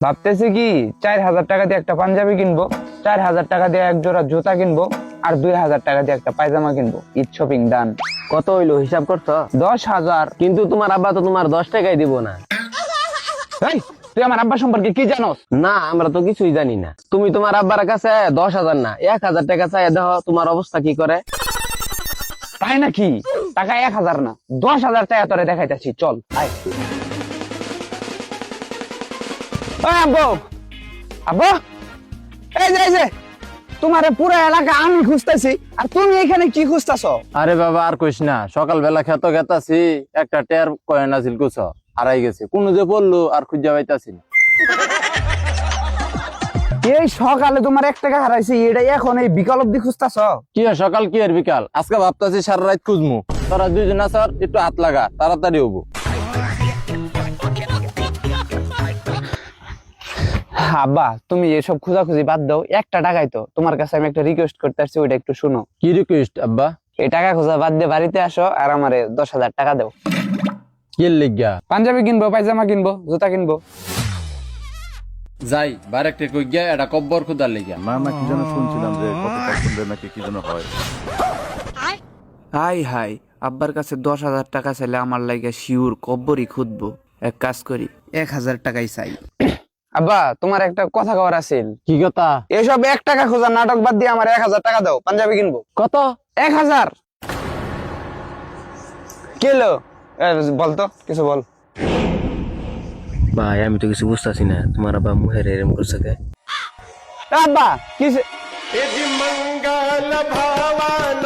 ভাবতেছি কি 4,000 টাকা দিয়ে একটা পাঞ্জাবি কিনবো, 4,000 টাকা দিয়ে এক জোড়া জুতা কিনবো, আর 2,000 টাকা দিয়ে একটা পায়জামা কিনবো। ঈদ শপিং ডান। কত হইলো হিসাব করছো? 10,000। কিন্তু তোমার আব্বা তো তোমার 10 টাকাই দিব না। এই, তুই আমার আব্বা সম্পর্কে কি জানোস? না, আমরা তো কিছুই জানি না। তুমি তোমার আব্বার কাছে 10,000 না 1,000 টাকা চাই, দেখো তোমার অবস্থা কি করে। তাই নাকি? টাকা 1,000 না 10,000 টাকা তোরে দেখাইতেছি, চল আয়। ওই আব্বু, আব্বু, এই যে তোমার পুরো এলাকা আমি খুঁজতেছি, আর তুমি এখানে কি খুঁজতেছো? আরে বাবা আর কইস না, সকালবেলা খেত গেতাছি, একটা টের কয়েন আছিল কুছ হারাই গেছে, কোন যে পড়লো আর খুঁজা পাইতাছি না। এই সকালে তোমার 1 টাকা হারাইছে, এটা এখন এই বিকাল অব্দি খুঁজতেছো? কি আর সকাল কি আর বিকাল, আজকে ভাবতাছি সারা রাত খুঁজমু। তোরা দুইজন আসার একটু হাত লাগা, তাড়াতাড়ি হবো। আব্বা, তুমি এসব খোঁজাখুঁজি বাদ দাও, 1 টাকাই তো তোমার কাছে আমি একটা রিকোয়েস্ট করতে আসছি, ওইটা একটু শুনো। কি রিকোয়েস্ট আব্বা? এই টাকা খোঁজা বাদ দিয়ে বাড়িতে আসো আর আমারে 10,000 টাকা দাও। কি লিগা? পাঞ্জাবি কিনবো, পায়জামা কিনবো, জুতা কিনবো। যাই বারেকটে কই গিয়া এটা কব্বর খুদার লিগা। না না কি যেন শুনছিলাম যে কত পছন্দের নাকি কি যেন হয়। হাই হাই, আব্বার কাছে 10,000 টাকা চাইলে আমার লাগে শিউর কব্বরই খুঁজবো। এক কাজ করি, 1,000 টাকাই চাই। আব্বা, তোমার একটা কথা কওয়ার আছিল। কি কথা? এসব 1 টাকা খোঁজার নাটক বাদ দিয়ে আমার 1,000 টাকা দাও, পাঞ্জাবি কিনবো। কত? 1,000। কেলো বলতো, কিছু বল। ভাই আমি তো কিছু বুঝতাছি না, তোমার আব্বা মুহের এরম করছে কে? আব্বা, কিসে? मंगल भावन